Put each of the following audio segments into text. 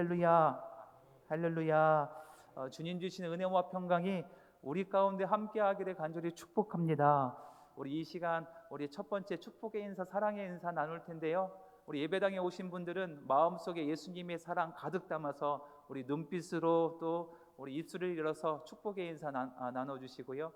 할렐루야, 할렐루야. 주님 주시는 은혜와 평강이 우리 가운데 함께하기를 간절히 축복합니다. 우리 이 시간 우리 첫 번째 축복의 인사, 사랑의 인사 나눌 텐데요. 우리 예배당에 오신 분들은 마음속에 예수님의 사랑 가득 담아서 우리 눈빛으로 또 우리 입술을 열어서 축복의 인사 나눠주시고요.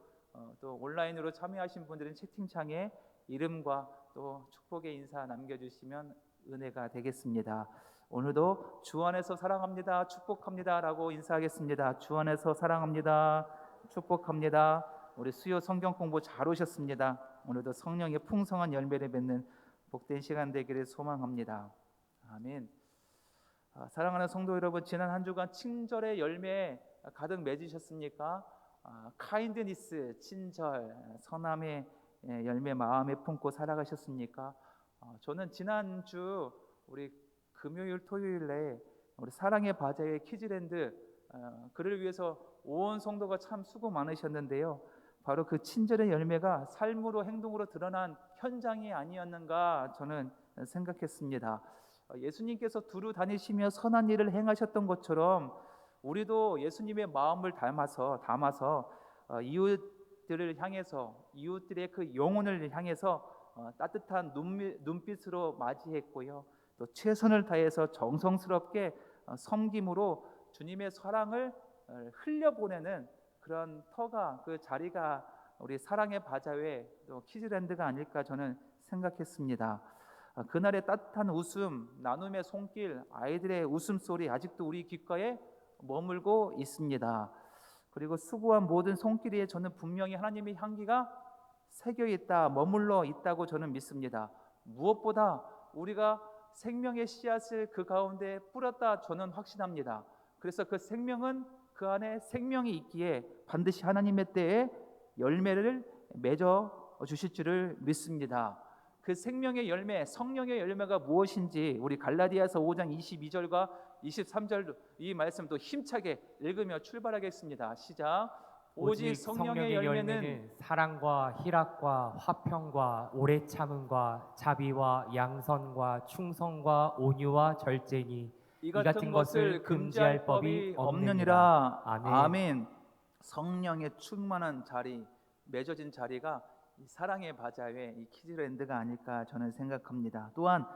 또 온라인으로 참여하신 분들은 채팅창에 이름과 또 축복의 인사 남겨주시면 은혜가 되겠습니다. 오늘도 주 안에서 사랑합니다, 축복합니다 라고 인사하겠습니다. 주 안에서 사랑합니다, 축복합니다. 우리 수요 성경 공부 잘 오셨습니다. 오늘도 성령의 풍성한 열매를 맺는 복된 시간 되기를 소망합니다. 아멘. 사랑하는 성도 여러분, 지난 한 주간 친절의 열매 가득 맺으셨습니까? 카인드니스, 친절, 선함의 열매 마음에 품고 살아가셨습니까? 저는 지난주 우리 금요일 토요일에 우리 사랑의 바자회 키즈랜드 그를 위해서 온 성도가 참 수고 많으셨는데요, 바로 그 친절의 열매가 삶으로 행동으로 드러난 현장이 아니었는가 저는 생각했습니다. 예수님께서 두루 다니시며 선한 일을 행하셨던 것처럼 우리도 예수님의 마음을 담아서 이웃들을 향해서, 이웃들의 그 영혼을 향해서 따뜻한 눈빛으로 맞이했고요, 또 최선을 다해서 정성스럽게 섬김으로 주님의 사랑을 흘려보내는 그런 터가, 그 자리가 우리 사랑의 바자회 또 키즈랜드가 아닐까 저는 생각했습니다. 그날의 따뜻한 웃음, 나눔의 손길, 아이들의 웃음소리 아직도 우리 귓가에 머물고 있습니다. 그리고 수고한 모든 손길에 저는 분명히 하나님의 향기가 새겨 있다, 머물러 있다고 저는 믿습니다. 무엇보다 우리가 생명의 씨앗을 그 가운데 뿌렸다 저는 확신합니다. 그래서 그 생명은, 그 안에 생명이 있기에 반드시 하나님의 때에 열매를 맺어 주실 줄을 믿습니다. 그 생명의 열매, 성령의 열매가 무엇인지 우리 갈라디아서 5장 22절과 23절 이 말씀도 힘차게 읽으며 출발하겠습니다. 시작. 오직 성령의 열매는 사랑과 희락과 화평과 오래 참음과 자비와 양선과 충성과 온유와 절제니 이 같은 것을 금지할 법이 없느니라. 아멘. 성령의 충만한 자리, 맺어진 자리가 이 사랑의 바자회, 이 키즈랜드가 아닐까 저는 생각합니다. 또한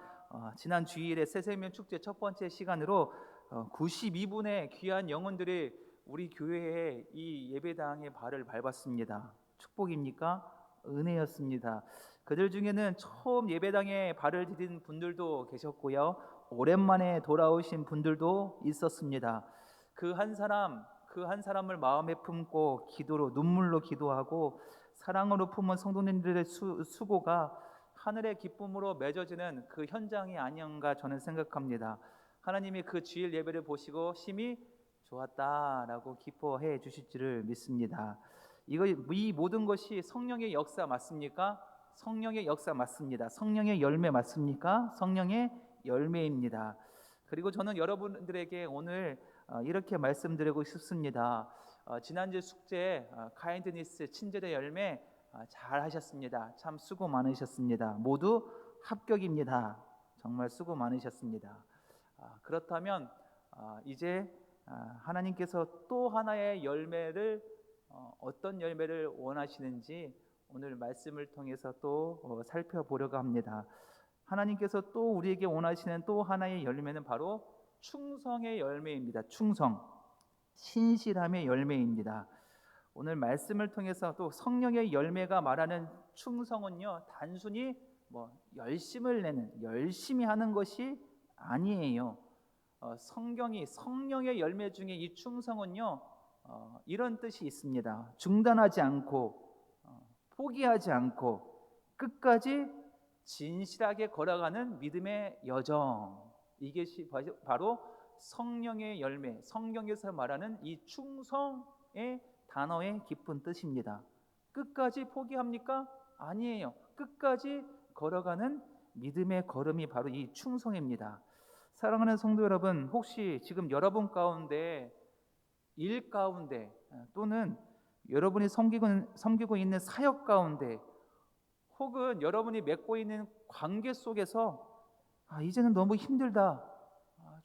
지난 주일에 새생명 축제 첫 번째 시간으로 92분의 귀한 영혼들이 우리 교회에 이 예배당의 발을 밟았습니다. 축복입니까? 은혜였습니다. 그들 중에는 처음 예배당에 발을 디딘 분들도 계셨고요, 오랜만에 돌아오신 분들도 있었습니다. 그 한 사람을 마음에 품고 기도로, 눈물로 기도하고 사랑으로 품은 성도님들의 수고가 하늘의 기쁨으로 맺어지는 그 현장이 아닌가 저는 생각합니다. 하나님이 그 주일 예배를 보시고 심히 좋았다라고 기뻐해 주실 줄을 믿습니다. 이 모든 것이 성령의 역사 맞습니까? 성령의 역사 맞습니다. 성령의 열매 맞습니까? 성령의 열매입니다. 그리고 저는 여러분들에게 오늘 이렇게 말씀드리고 싶습니다. 지난주 숙제 카인드니스, 친절의 열매 잘 하셨습니다. 참 수고 많으셨습니다. 모두 합격입니다. 정말 수고 많으셨습니다. 그렇다면 이제 하나님께서 또 하나의 열매를, 어떤 열매를 원하시는지 오늘 말씀을 통해서 또 살펴보려고 합니다. 하나님께서 또 우리에게 원하시는 또 하나의 열매는 바로 충성의 열매입니다. 충성, 신실함의 열매입니다. 오늘 말씀을 통해서 또 성령의 열매가 말하는 충성은요, 단순히 열심을 내는, 열심히 하는 것이 아니에요. 성경이 성령의 열매 중에 이 충성은요, 이런 뜻이 있습니다. 중단하지 않고, 포기하지 않고 끝까지 진실하게 걸어가는 믿음의 여정, 이것이 바로 성령의 열매, 성경에서 말하는 이 충성의 단어의 깊은 뜻입니다. 끝까지 포기합니까? 아니에요. 끝까지 걸어가는 믿음의 걸음이 바로 이 충성입니다. 사랑하는 성도 여러분, 혹시 지금 여러분 가운데, 일 가운데, 또는 여러분이 섬기고 있는 사역 가운데, 혹은 여러분이 맺고 있는 관계 속에서 이제는 너무 힘들다,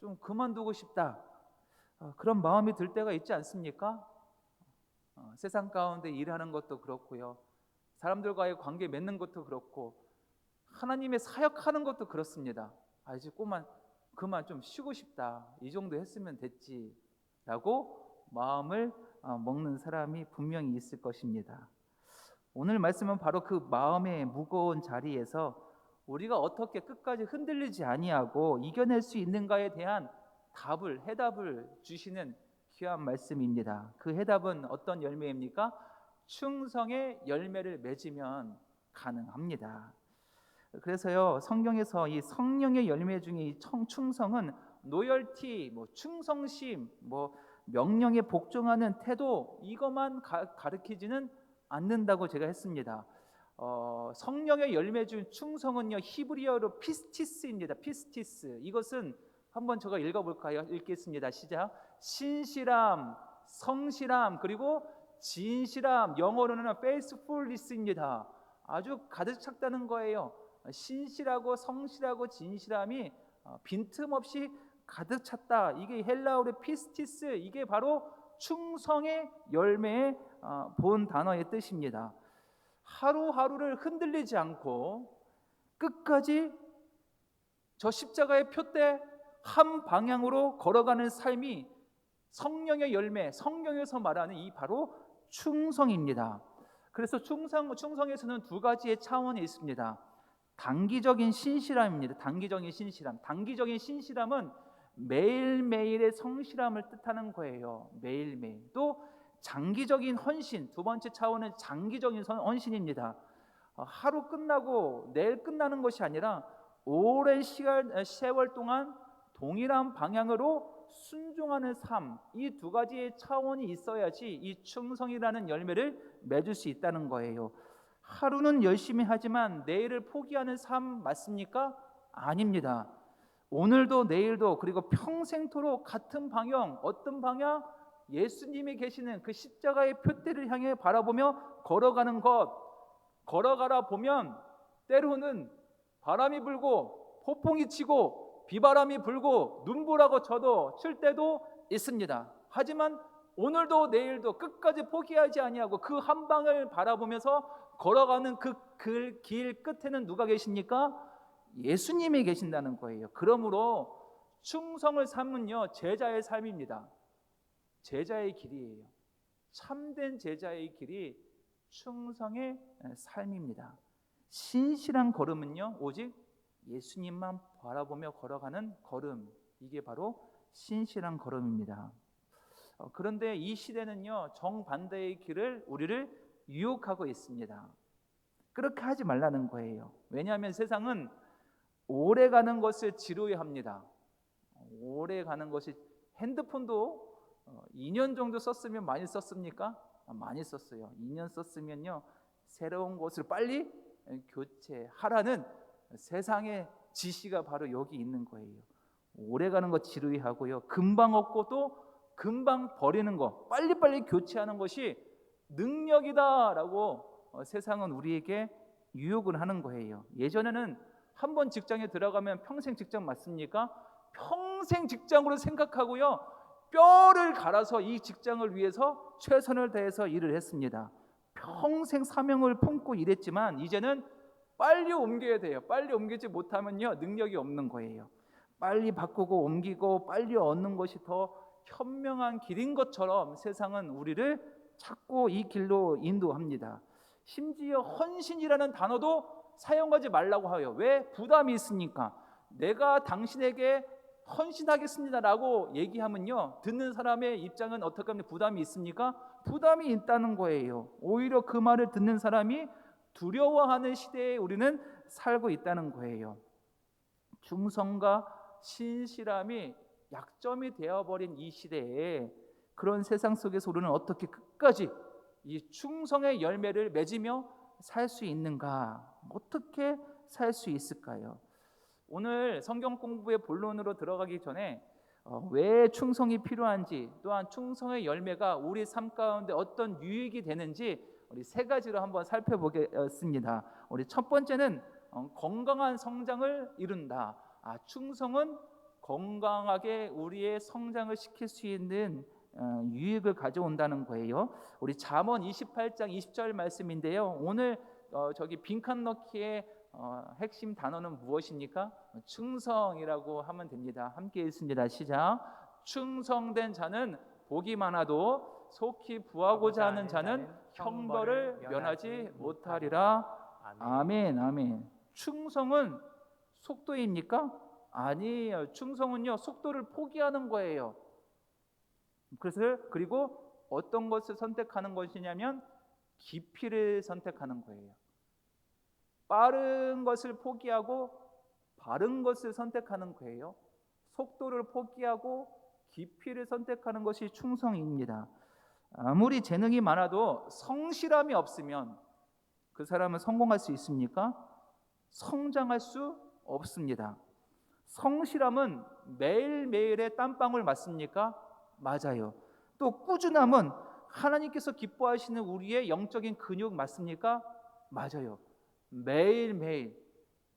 좀 그만두고 싶다. 그런 마음이 들 때가 있지 않습니까? 세상 가운데 일하는 것도 그렇고요. 사람들과의 관계 맺는 것도 그렇고 하나님의 사역하는 것도 그렇습니다. 이제 그만 좀 쉬고 싶다. 이 정도 했으면 됐지. 라고 마음을 먹는 사람이 분명히 있을 것입니다. 오늘 말씀은 바로 그 마음의 무거운 자리에서 우리가 어떻게 끝까지 흔들리지 아니하고 이겨낼 수 있는가에 대한 해답을 주시는 귀한 말씀입니다. 그 해답은 어떤 열매입니까? 충성의 열매를 맺으면 가능합니다. 그래서요, 성경에서 이 성령의 열매 중에 이 충성은 로열티, 충성심, 명령에 복종하는 태도, 이것만 가르치지는 않는다고 제가 했습니다. 성령의 열매 중 충성은요, 히브리어로 피스티스입니다. 피스티스. 이것은 한번 제가 읽어볼까요? 읽겠습니다. 시작. 신실함, 성실함, 그리고 진실함, 영어로는 faithfulness입니다. 아주 가득 찼다는 거예요. 신실하고 성실하고 진실함이 빈틈없이 가득 찼다. 이게 헬라어로 피스티스, 이게 바로 충성의 열매의 본 단어의 뜻입니다. 하루하루를 흔들리지 않고 끝까지 저 십자가의 표대 한 방향으로 걸어가는 삶이 성령의 열매, 성경에서 말하는 이 바로 충성입니다. 그래서 충성에서는 두 가지의 차원이 있습니다. 단기적인 신실함입니다. 단기적인 신실함. 단기적인 신실함은 매일매일의 성실함을 뜻하는 거예요. 매일매일. 또 장기적인 헌신, 두 번째 차원은 장기적인 헌신입니다. 하루 끝나고 내일 끝나는 것이 아니라 오랜 세월 동안 동일한 방향으로 순종하는 삶, 이 두 가지의 차원이 있어야지 이 충성이라는 열매를 맺을 수 있다는 거예요. 하루는 열심히 하지만 내일을 포기하는 삶 맞습니까? 아닙니다. 오늘도 내일도 그리고 평생토록 같은 방향, 어떤 방향? 예수님이 계시는 그 십자가의 표대를 향해 바라보며 걸어가는 것. 걸어가다 보면 때로는 바람이 불고 폭풍이 치고 비바람이 불고 눈보라고 저도 칠 때도 있습니다. 하지만 오늘도 내일도 끝까지 포기하지 아니하고 그 한 방을 바라보면서 걸어가는 그 길 끝에는 누가 계십니까? 예수님이 계신다는 거예요. 그러므로 충성을 삼은요, 제자의 삶입니다. 제자의 길이에요. 참된 제자의 길이 충성의 삶입니다. 신실한 걸음은요, 오직 예수님만 바라보며 걸어가는 걸음, 이게 바로 신실한 걸음입니다. 그런데 이 시대는요, 정반대의 길을 우리를 유혹하고 있습니다. 그렇게 하지 말라는 거예요. 왜냐하면 세상은 오래 가는 것을 지루해합니다. 오래 가는 것이, 핸드폰도 2년 정도 썼으면 많이 썼습니까? 많이 썼어요. 2년 썼으면요, 새로운 것을 빨리 교체하라는 세상의 지시가 바로 여기 있는 거예요. 오래 가는 것 지루해하고요, 금방 얻고 또 금방 버리는 것, 빨리빨리 교체하는 것이 능력이다라고 세상은 우리에게 유혹을 하는 거예요. 예전에는 한번 직장에 들어가면 평생 직장 맞습니까? 평생 직장으로 생각하고요, 뼈를 갈아서 이 직장을 위해서 최선을 다해서 일을 했습니다. 평생 사명을 품고 일했지만 이제는 빨리 옮겨야 돼요. 빨리 옮기지 못하면요, 능력이 없는 거예요. 빨리 바꾸고 옮기고 빨리 얻는 것이 더 현명한 길인 것처럼 세상은 우리를 자꾸 이 길로 인도합니다. 심지어 헌신이라는 단어도 사용하지 말라고 해요. 왜? 부담이 있으니까. 내가 당신에게 헌신하겠습니다라고 얘기하면요, 듣는 사람의 입장은 어떻게 하면 부담이 있습니까? 부담이 있다는 거예요. 오히려 그 말을 듣는 사람이 두려워하는 시대에 우리는 살고 있다는 거예요. 충성과 신실함이 약점이 되어버린 이 시대에, 그런 세상 속에서 우리는 어떻게 끝까지 이 충성의 열매를 맺으며 살 수 있는가? 어떻게 살 수 있을까요? 오늘 성경 공부의 본론으로 들어가기 전에 왜 충성이 필요한지, 또한 충성의 열매가 우리 삶 가운데 어떤 유익이 되는지 우리 세 가지로 한번 살펴보겠습니다. 우리 첫 번째는 건강한 성장을 이룬다. 충성은 건강하게 우리의 성장을 시킬 수 있는 유익을 가져온다는 거예요. 우리 잠언 28장 20절 말씀인데요. 오늘 저기 빈칸 넣기의 핵심 단어는 무엇입니까? 충성이라고 하면 됩니다. 함께 읽습니다. 시작. 충성된 자는 복이 많아도 속히 부하고자 하는 자는 형벌을 면하지 못하리라. 아멘, 아멘. 충성은 속도입니까? 아니에요. 충성은요, 속도를 포기하는 거예요. 그리고 어떤 것을 선택하는 것이냐면 깊이를 선택하는 거예요. 빠른 것을 포기하고 바른 것을 선택하는 거예요. 속도를 포기하고 깊이를 선택하는 것이 충성입니다. 아무리 재능이 많아도 성실함이 없으면 그 사람은 성공할 수 있습니까? 성장할 수 없습니다. 성실함은 매일매일의 땀방울 맞습니까? 맞아요. 또 꾸준함은 하나님께서 기뻐하시는 우리의 영적인 근육 맞습니까? 맞아요. 매일매일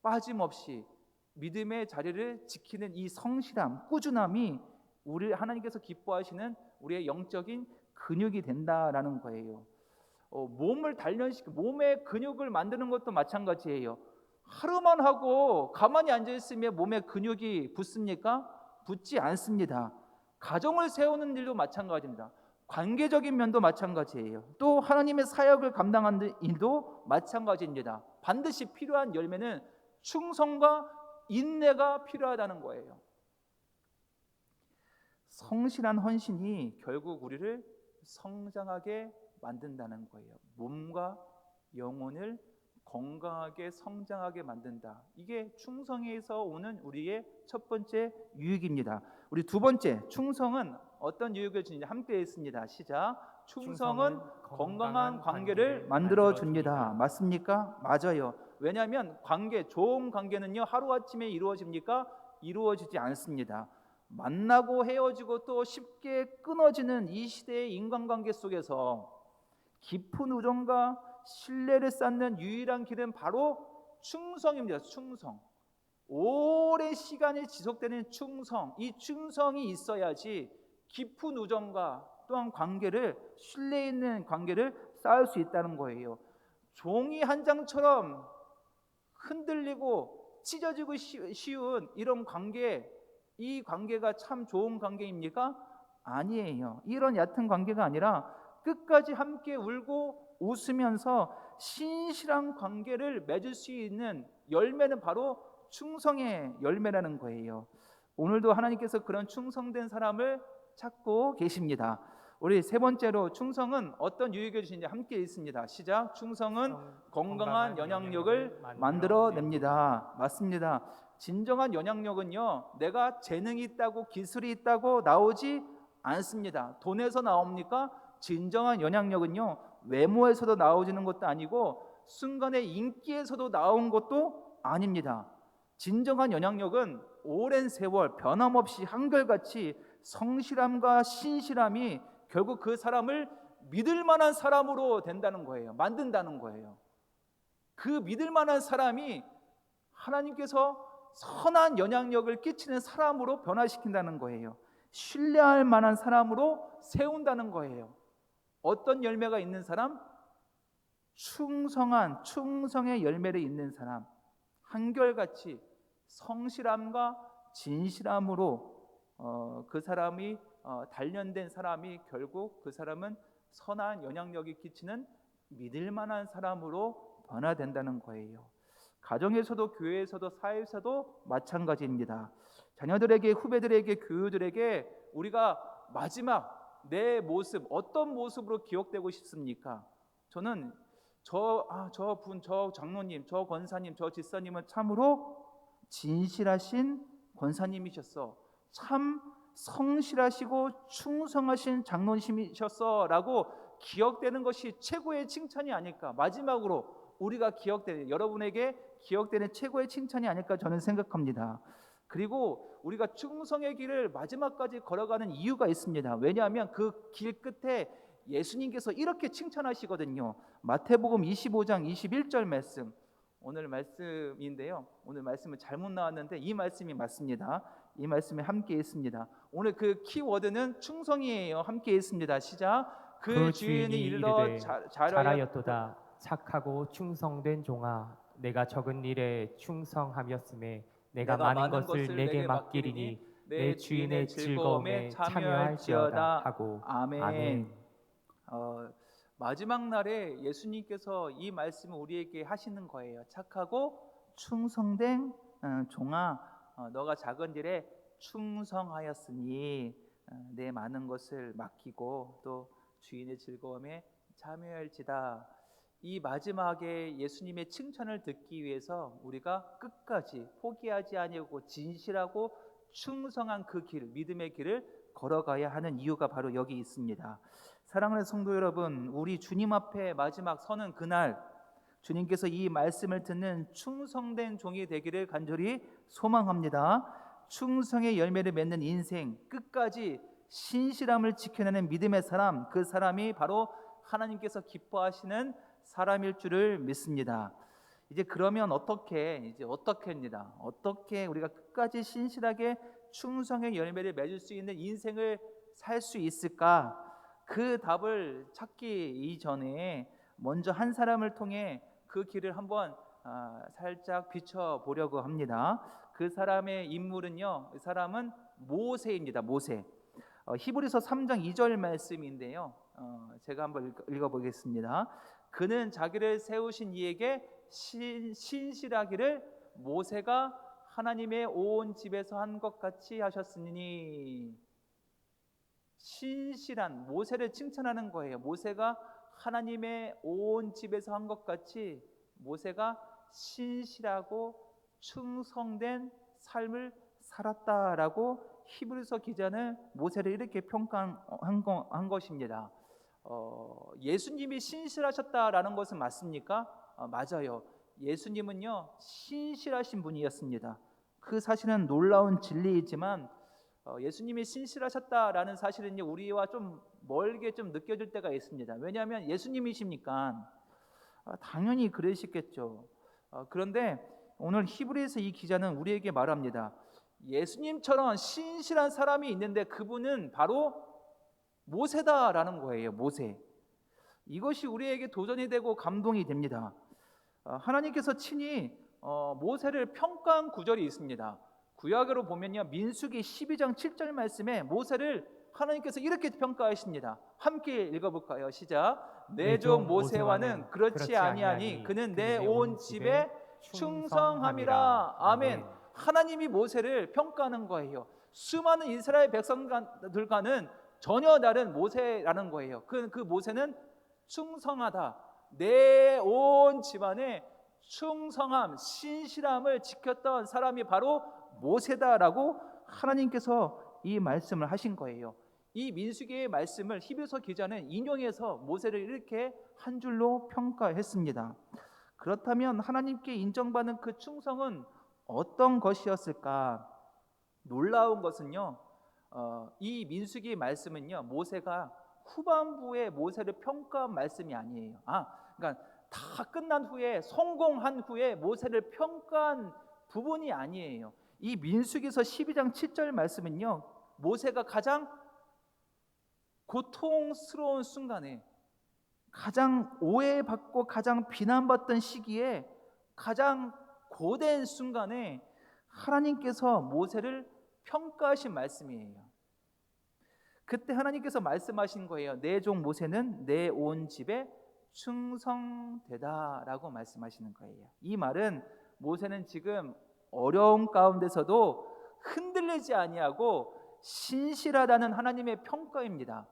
빠짐없이 믿음의 자리를 지키는 이 성실함, 꾸준함이 우리 하나님께서 기뻐하시는 우리의 영적인 근육이 된다라는 거예요. 몸을 단련시키고 몸의 근육을 만드는 것도 마찬가지예요. 하루만 하고 가만히 앉아 있으면 몸에 근육이 붙습니까? 붙지 않습니다. 가정을 세우는 일도 마찬가지입니다. 관계적인 면도 마찬가지예요. 또 하나님의 사역을 감당하는 일도 마찬가지입니다. 반드시 필요한 열매는 충성과 인내가 필요하다는 거예요. 성실한 헌신이 결국 우리를 성장하게 만든다는 거예요. 몸과 영혼을 건강하게 성장하게 만든다. 이게 충성에서 오는 우리의 첫 번째 유익입니다. 우리 두 번째, 충성은 어떤 유익을 주는지 함께 읽습니다. 시작. 충성은 건강한 관계를 만들어 줍니다. 맞습니까? 맞아요. 왜냐하면 좋은 관계는요, 하루아침에 이루어집니까? 이루어지지 않습니다. 만나고 헤어지고 또 쉽게 끊어지는 이 시대의 인간관계 속에서 깊은 우정과 신뢰를 쌓는 유일한 길은 바로 충성입니다. 충성. 오랜 시간이 지속되는 충성. 이 충성이 있어야지 깊은 우정과 또한 신뢰 있는 관계를 쌓을 수 있다는 거예요. 종이 한 장처럼 흔들리고 찢어지고 쉬운 이런 관계, 이 관계가 참 좋은 관계입니까? 아니에요. 이런 얕은 관계가 아니라 끝까지 함께 울고 웃으면서 신실한 관계를 맺을 수 있는 열매는 바로 충성의 열매라는 거예요. 오늘도 하나님께서 그런 충성된 사람을 찾고 계십니다. 우리 세 번째로 충성은 어떤 유익을 주시는지 함께 읽습니다. 시작. 충성은 건강한 영향력을 만들어냅니다. 맞습니다. 진정한 영향력은요, 내가 재능이 있다고 기술이 있다고 나오지 않습니다. 돈에서 나옵니까? 진정한 영향력은요, 외모에서도 나오지는 것도 아니고 순간의 인기에서도 나온 것도 아닙니다. 진정한 영향력은 오랜 세월 변함없이 한결같이 성실함과 신실함이 결국 그 사람을 믿을 만한 사람으로 된다는 거예요. 만든다는 거예요. 그 믿을 만한 사람이 하나님께서 선한 영향력을 끼치는 사람으로 변화시킨다는 거예요. 신뢰할 만한 사람으로 세운다는 거예요. 어떤 열매가 있는 사람? 충성의 열매를 잇는 사람. 한결같이 성실함과 진실함으로 그 사람이 단련된 사람이 결국 그 사람은 선한 영향력이 끼치는 믿을 만한 사람으로 변화된다는 거예요. 가정에서도 교회에서도 사회에서도 마찬가지입니다. 자녀들에게, 후배들에게, 교우들에게 우리가 마지막 내 모습, 어떤 모습으로 기억되고 싶습니까? 저는 저 장로님, 저 권사님, 저 집사님은 참으로 진실하신 권사님이셨어. 참 성실하시고 충성하신 장로님이셨어 라고 기억되는 것이 최고의 칭찬이 아닐까. 마지막으로 우리가 여러분에게 기억되는 최고의 칭찬이 아닐까 저는 생각합니다. 그리고 우리가 충성의 길을 마지막까지 걸어가는 이유가 있습니다. 왜냐하면 그 길 끝에 예수님께서 이렇게 칭찬하시거든요. 마태복음 25장 21절 말씀, 오늘 말씀인데요. 오늘 말씀은 잘못 나왔는데 이 말씀이 맞습니다. 이 말씀에 함께 있습니다. 오늘 그 키워드는 충성이에요. 함께 있습니다. 시작. 그 주인이 주인이 이르러 이르되 잘하였도다. 잘하였도다. 착하고 충성된 종아, 내가 적은 일에 충성하였음에 내가 많은 것을 내게 맡기리니 내 주인의 즐거움에 참여할지어다 하고. 아멘. 마지막 날에 예수님께서 이 말씀을 우리에게 하시는 거예요. 착하고 충성된 종아, 너가 작은 일에 충성하였으니 내 많은 것을 맡기고 또 주인의 즐거움에 참여할지다. 이 마지막에 예수님의 칭찬을 듣기 위해서 우리가 끝까지 포기하지 아니하고 진실하고 충성한 그 길, 믿음의 길을 걸어가야 하는 이유가 바로 여기 있습니다. 사랑하는 성도 여러분, 우리 주님 앞에 마지막 서는 그날 주님께서 이 말씀을 듣는 충성된 종이 되기를 간절히 소망합니다. 충성의 열매를 맺는 인생, 끝까지 신실함을 지켜내는 믿음의 사람, 그 사람이 바로 하나님께서 기뻐하시는 사람일 줄을 믿습니다. 이제 그러면 어떻게 우리가 끝까지 신실하게 충성의 열매를 맺을 수 있는 인생을 살 수 있을까? 그 답을 찾기 이전에 먼저 한 사람을 통해 그 길을 한번 살짝 비춰보려고 합니다. 그 사람의 인물은요, 그 사람은 모세입니다. 모세. 히브리서 3장 2절 말씀인데요, 제가 한번 읽어보겠습니다. 그는 자기를 세우신 이에게 신실하기를 모세가 하나님의 온 집에서 한 것 같이 하셨으니. 신실한 모세를 칭찬하는 거예요. 모세가 하나님의 온 집에서 한 것 같이 모세가 신실하고 충성된 삶을 살았다라고 히브리서 기자는 모세를 이렇게 평가한 것입니다. 예수님이 신실하셨다라는 것은 맞습니까? 맞아요. 예수님은요, 신실하신 분이었습니다. 그 사실은 놀라운 진리이지만 예수님이 신실하셨다라는 사실은 우리와 좀 멀게 좀 느껴질 때가 있습니다. 왜냐하면 예수님이십니까? 당연히 그러시겠죠. 그런데 오늘 히브리서 이 기자는 우리에게 말합니다. 예수님처럼 신실한 사람이 있는데 그분은 바로 모세다라는 거예요. 모세. 이것이 우리에게 도전이 되고 감동이 됩니다. 하나님께서 친히 모세를 평가한 구절이 있습니다. 구약으로 보면요, 민수기 12장 7절 말씀에 모세를 하나님께서 이렇게 평가하십니다. 함께 읽어볼까요? 시작. 내 종 모세와는 그렇지 아니하니 그는 내 온 집에 충성함이라. 아멘. 하나님이 모세를 평가하는 거예요. 수많은 이스라엘 백성들과는 전혀 다른 모세라는 거예요. 그 모세는 충성하다. 내 온 집안에 충성함, 신실함을 지켰던 사람이 바로 모세다라고 하나님께서 이 말씀을 하신 거예요. 이 민수기의 말씀을 히브리서 기자는 인용해서 모세를 이렇게 한 줄로 평가했습니다. 그렇다면 하나님께 인정받는 그 충성은 어떤 것이었을까? 놀라운 것은요, 이 민수기 말씀은요, 모세가 후반부에 모세를 평가한 말씀이 아니에요. 그러니까 다 끝난 후에, 성공한 후에 모세를 평가한 부분이 아니에요. 이 민수기서 12장 7절 말씀은요, 모세가 가장 고통스러운 순간에, 가장 오해받고 가장 비난받던 시기에, 가장 고된 순간에 하나님께서 모세를 평가하신 말씀이에요. 그때 하나님께서 말씀하신 거예요. 내 종 모세는 내 온 집에 충성되다라고 말씀하시는 거예요. 이 말은 모세는 지금 어려움 가운데서도 흔들리지 아니하고 신실하다는 하나님의 평가입니다.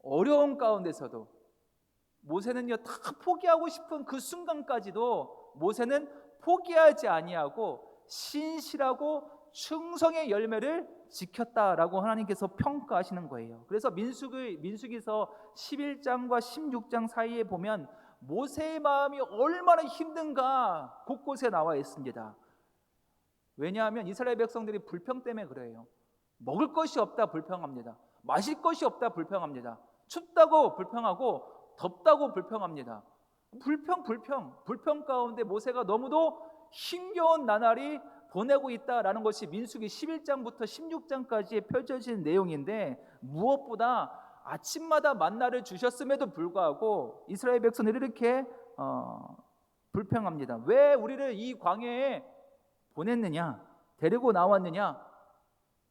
어려움 가운데서도 모세는요, 다 포기하고 싶은 그 순간까지도 모세는 포기하지 아니하고 신실하고 충성의 열매를 지켰다라고 하나님께서 평가하시는 거예요. 그래서 민수기서 11장과 16장 사이에 보면 모세의 마음이 얼마나 힘든가 곳곳에 나와 있습니다. 왜냐하면 이스라엘 백성들이 불평 때문에 그래요. 먹을 것이 없다 불평합니다. 마실 것이 없다 불평합니다. 춥다고 불평하고 덥다고 불평합니다. 불평 가운데 모세가 너무도 힘겨운 나날이 보내고 있다라는 것이 민수기 11장부터 16장까지 펼쳐진 내용인데, 무엇보다 아침마다 만나를 주셨음에도 불구하고 이스라엘 백성들이 이렇게 불평합니다. 왜 우리를 이 광야에 보냈느냐, 데리고 나왔느냐,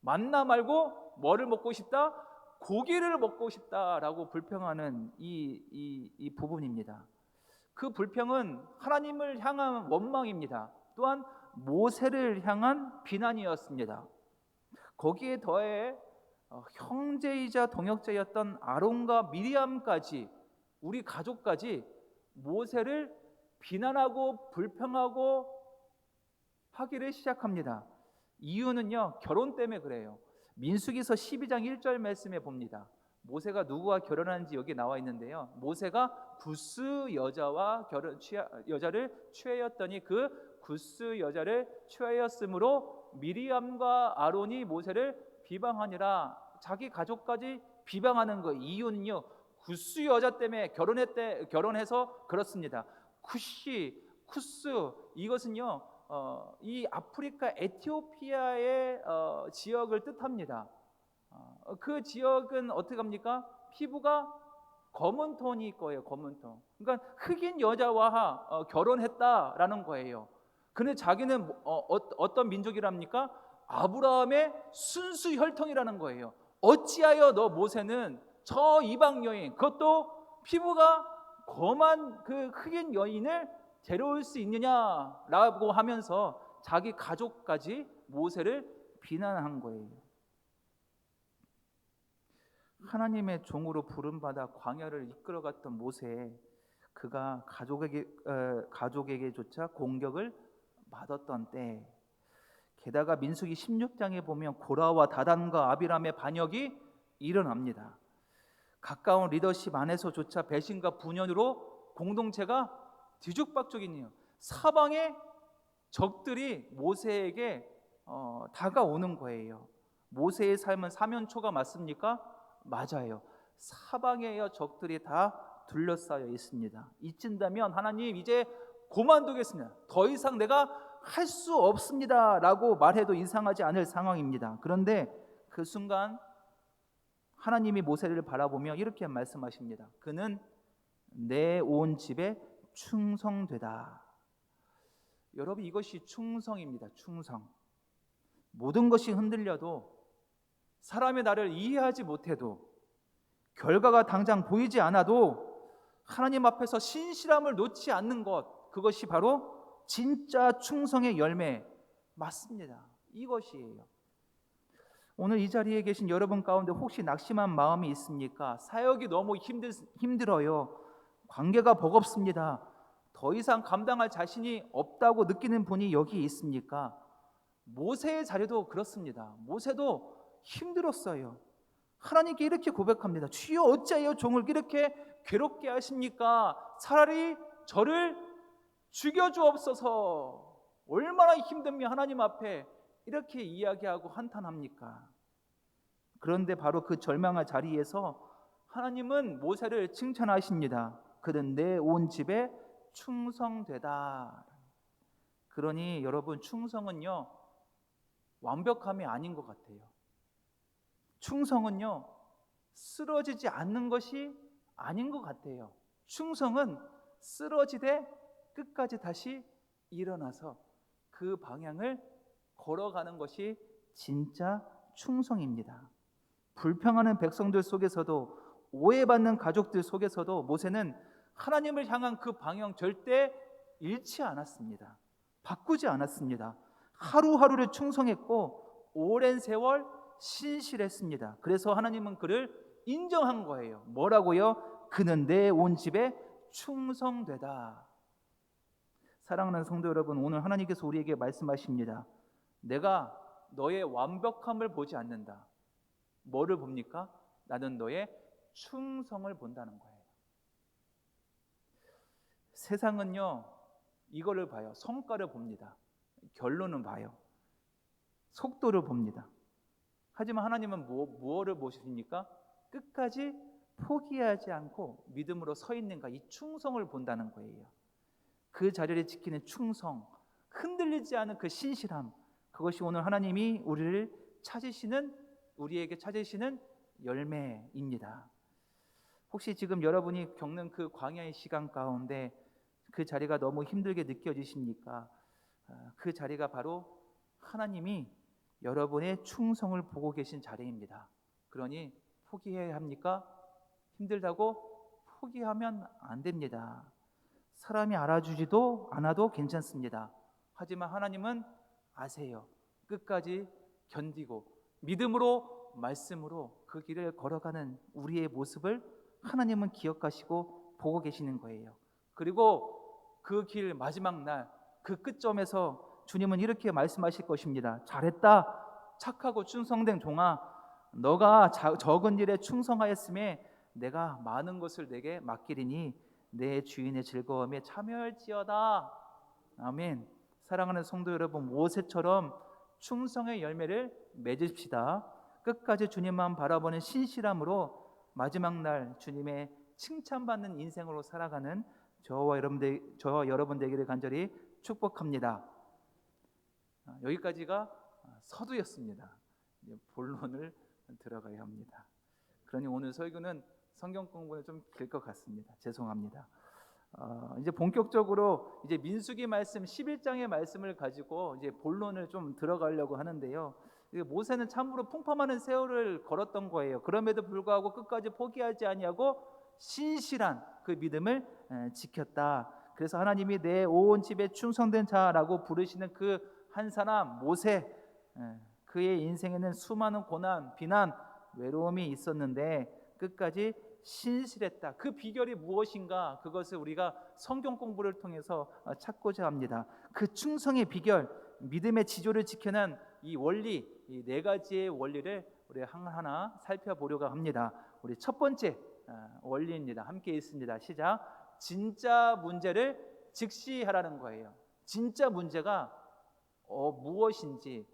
만나 말고 뭐를 먹고 싶다? 고기를 먹고 싶다라고 불평하는 이 부분입니다. 그 불평은 하나님을 향한 원망입니다. 또한 모세를 향한 비난이었습니다. 거기에 더해 형제이자 동역자였던 아론과 미리암까지, 우리 가족까지 모세를 비난하고 불평하고 하기를 시작합니다. 이유는요, 결혼 때문에 그래요. 민수기서 12장 1절 말씀에 봅니다. 모세가 누구와 결혼하는지 여기 나와 있는데요, 모세가 구스 여자를 취하였더니 그 구스 여자를 취하였으므로 미리암과 아론이 모세를 비방하니라. 자기 가족까지 비방하는 거. 이유는요, 구스 여자 때문에 결혼해서 그렇습니다. 쿠스, 이것은요 이 아프리카 에티오피아의 지역을 뜻합니다. 그 지역은 어떻게 합니까? 피부가 검은 톤일 거예요. 검은 톤. 그러니까 흑인 여자와 결혼했다라는 거예요. 근데 자기는 어떤 민족이랍니까? 아브라함의 순수 혈통이라는 거예요. 어찌하여 너 모세는 저 이방 여인, 그것도 피부가 검한 그 흑인 여인을 데려올 수 있느냐라고 하면서 자기 가족까지 모세를 비난한 거예요. 하나님의 종으로 부름받아 광야를 이끌어갔던 모세, 그가 가족에게조차 공격을 받았던 때, 게다가 민수기 16장에 보면 고라와 다단과 아비람의 반역이 일어납니다. 가까운 리더십 안에서조차 배신과 분열으로 공동체가 뒤죽박죽이네요. 사방의 적들이 모세에게 다가오는 거예요. 모세의 삶은 사면초가 맞습니까? 맞아요. 사방의 적들이 다 둘러싸여 있습니다. 이쯤되면 하나님 이제 그만두겠습니다. 더 이상 내가 할 수 없습니다 라고 말해도 이상하지 않을 상황입니다. 그런데 그 순간 하나님이 모세를 바라보며 이렇게 말씀하십니다. 그는 내 온 집에 충성되다. 여러분, 이것이 충성입니다. 충성. 모든 것이 흔들려도, 사람이 나를 이해하지 못해도, 결과가 당장 보이지 않아도 하나님 앞에서 신실함을 놓지 않는 것, 그것이 바로 진짜 충성의 열매 맞습니다. 이것이에요. 오늘 이 자리에 계신 여러분 가운데 혹시 낙심한 마음이 있습니까? 사역이 너무 힘들어요. 관계가 버겁습니다. 더 이상 감당할 자신이 없다고 느끼는 분이 여기 있습니까? 모세의 자리도 그렇습니다. 모세도 힘들었어요. 하나님께 이렇게 고백합니다. 주여 어찌하여 종을 이렇게 괴롭게 하십니까? 차라리 저를 죽여주옵소서. 얼마나 힘들면 하나님 앞에 이렇게 이야기하고 한탄합니까? 그런데 바로 그 절망의 자리에서 하나님은 모세를 칭찬하십니다. 그는 내 온 집에 충성되다. 그러니 여러분, 충성은요 완벽함이 아닌 것 같아요. 충성은요 쓰러지지 않는 것이 아닌 것 같아요. 충성은 쓰러지되 끝까지 다시 일어나서 그 방향을 걸어가는 것이 진짜 충성입니다. 불평하는 백성들 속에서도, 오해받는 가족들 속에서도 모세는 하나님을 향한 그 방향 절대 잃지 않았습니다. 바꾸지 않았습니다. 하루하루를 충성했고 오랜 세월 신실했습니다. 그래서 하나님은 그를 인정한 거예요. 뭐라고요? 그는 내 온 집에 충성되다. 사랑하는 성도 여러분, 오늘 하나님께서 우리에게 말씀하십니다. 내가 너의 완벽함을 보지 않는다. 뭐를 봅니까? 나는 너의 충성을 본다는 거예요. 세상은요 이거를 봐요. 성과를 봅니다. 결론은 봐요. 속도를 봅니다. 하지만 하나님은 무엇을 보십니까? 끝까지 포기하지 않고 믿음으로 서 있는가, 이 충성을 본다는 거예요. 그 자리를 지키는 충성, 흔들리지 않은 그 신실함, 그것이 오늘 하나님이 우리에게 찾으시는 열매입니다. 혹시 지금 여러분이 겪는 그 광야의 시간 가운데 그 자리가 너무 힘들게 느껴지십니까? 그 자리가 바로 하나님이 여러분의 충성을 보고 계신 자리입니다. 그러니 포기해야 합니까? 힘들다고 포기하면 안 됩니다. 사람이 알아주지도 않아도 괜찮습니다. 하지만 하나님은 아세요. 끝까지 견디고 믿음으로 말씀으로 그 길을 걸어가는 우리의 모습을 하나님은 기억하시고 보고 계시는 거예요. 그리고 그 길 마지막 날 그 끝점에서 주님은 이렇게 말씀하실 것입니다. 잘했다, 착하고 충성된 종아, 너가 적은 일에 충성하였음에 내가 많은 것을 내게 맡기리니 내 주인의 즐거움에 참여할지어다. 아멘. 사랑하는 성도 여러분, 모세처럼 충성의 열매를 맺읍시다. 끝까지 주님만 바라보는 신실함으로 마지막 날 주님의 칭찬받는 인생으로 살아가는 저와 여러분 되기를 간절히 축복합니다. 여기까지가 서두였습니다. 이제 본론을 들어가야 합니다. 그러니 오늘 설교는 성경 공부는 좀 길 것 같습니다. 죄송합니다. 이제 본격적으로 이제 민수기 말씀 11장의 말씀을 가지고 이제 본론을 좀 들어가려고 하는데요. 모세는 참으로 풍파많은 세월을 걸었던 거예요. 그럼에도 불구하고 끝까지 포기하지 아니하고 신실한 그 믿음을 지켰다. 그래서 하나님이 내 온 집에 충성된 자라고 부르시는 그 한 사람 모세, 그의 인생에는 수많은 고난, 비난, 외로움이 있었는데 끝까지 신실했다. 그 비결이 무엇인가? 그것을 우리가 성경 공부를 통해서 찾고자 합니다. 그 충성의 비결, 믿음의 지조를 지켜낸 이 원리, 이 네 가지의 원리를 우리 하나하나 살펴보려고 합니다. 우리 첫 번째 원리입니다. 함께 있습니다. 시작. 진짜 문제를 직시하라는 거예요. 진짜 문제가 무엇인지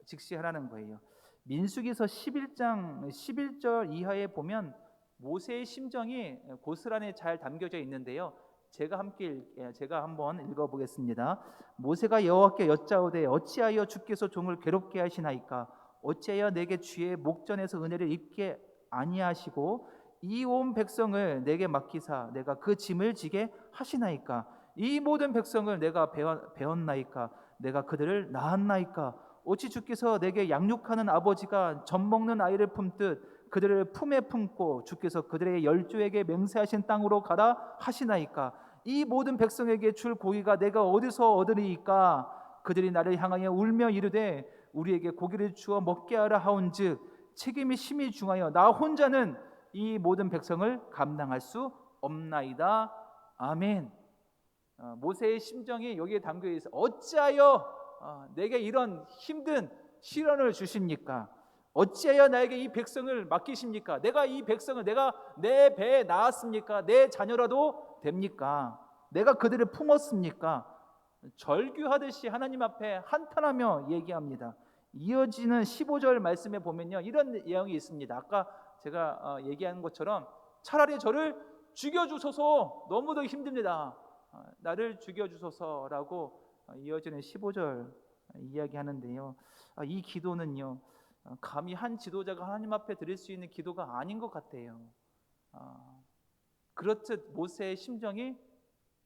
직시하라는 거예요. 민수기서 11장 11절 이하에 보면 모세의 심정이 고스란히 잘 담겨져 있는데요. 제가 한번 읽어보겠습니다. 모세가 여호와께 여짜오되 어찌하여 주께서 종을 괴롭게 하시나이까? 어찌하여 내게 주의 목전에서 은혜를 입게 아니하시고 이 온 백성을 내게 맡기사 내가 그 짐을 지게 하시나이까? 이 모든 백성을 내가 배웠나이까? 내가 그들을 낳았나이까? 어찌 주께서 내게 양육하는 아버지가 젖 먹는 아이를 품듯 그들을 품에 품고 주께서 그들의 열조에게 맹세하신 땅으로 가라 하시나이까? 이 모든 백성에게 줄 고기가 내가 어디서 얻으리이까? 그들이 나를 향하여 울며 이르되 우리에게 고기를 주어 먹게 하라 하온즉 책임이 심히 중하여 나 혼자는 이 모든 백성을 감당할 수 없나이다. 아멘. 모세의 심정이 여기에 담겨 있어. 어찌하여 내게 이런 힘든 시련을 주십니까? 어찌하여 나에게 이 백성을 맡기십니까? 내가 이 백성을 내가 내 배에 낳았습니까? 내 자녀라도 됩니까? 내가 그들을 품었습니까? 절규하듯이 하나님 앞에 한탄하며 얘기합니다. 이어지는 15절 말씀에 보면요, 이런 내용이 있습니다. 아까 제가 얘기한 것처럼 차라리 저를 죽여주소서, 너무도 힘듭니다. 나를 죽여주소서라고 이어지는 15절 이야기하는데요. 이 기도는요, 감히 한 지도자가 하나님 앞에 드릴 수 있는 기도가 아닌 것 같아요. 그렇듯 모세의 심정이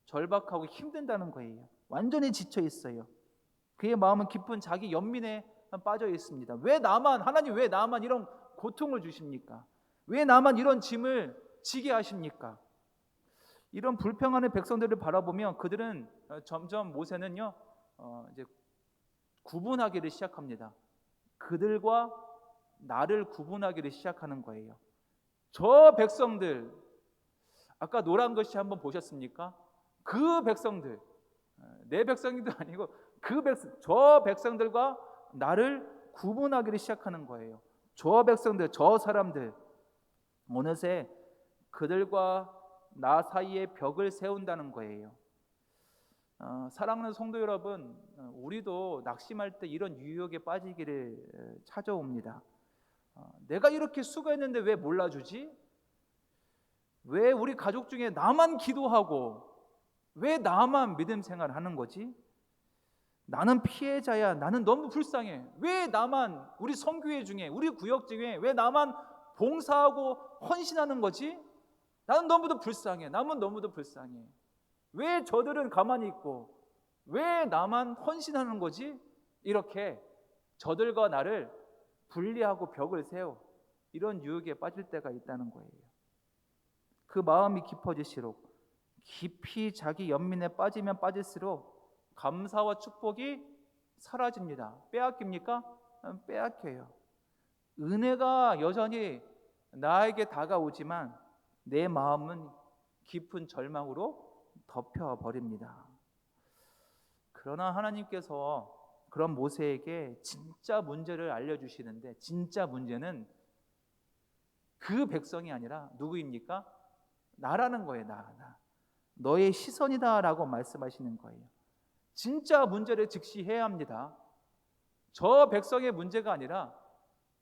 절박하고 힘든다는 거예요. 완전히 지쳐 있어요. 그의 마음은 깊은 자기 연민에 빠져 있습니다. 하나님 왜 나만 이런 고통을 주십니까? 왜 나만 이런 짐을 지게 하십니까? 이런 불평하는 백성들을 바라보면 그들은 점점 모세는요 이제 구분하기를 시작합니다. 그들과 나를 구분하기를 시작하는 거예요. 저 백성들, 아까 노란 것이 한번 보셨습니까? 그 백성들, 내 백성도 아니고 저 백성들과 나를 구분하기를 시작하는 거예요. 저 백성들, 저 사람들, 어느새 그들과 나 사이에 벽을 세운다는 거예요. 사랑하는 성도 여러분, 우리도 낙심할 때 이런 유혹에 빠지기를 찾아옵니다. 내가 이렇게 수고했는데 왜 몰라주지? 왜 우리 가족 중에 나만 기도하고 왜 나만 믿음 생활하는 거지? 나는 피해자야. 나는 너무 불쌍해. 왜 나만 우리 선교회 중에 우리 구역 중에 왜 나만 봉사하고 헌신하는 거지? 나는 너무도 불쌍해. 나는 너무도 불쌍해. 왜 저들은 가만히 있고 왜 나만 헌신하는 거지? 이렇게 저들과 나를 분리하고 벽을 세워 이런 유혹에 빠질 때가 있다는 거예요. 그 마음이 깊어질수록 깊이 자기 연민에 빠지면 빠질수록 감사와 축복이 사라집니다. 빼앗깁니까? 빼앗겨요. 은혜가 여전히 나에게 다가오지만 내 마음은 깊은 절망으로 덮여버립니다. 그러나 하나님께서 그런 모세에게 진짜 문제를 알려주시는데 진짜 문제는 그 백성이 아니라 누구입니까? 나라는 거예요. 나. 너의 시선이다 라고 말씀하시는 거예요. 진짜 문제를 직시해야 합니다. 저 백성의 문제가 아니라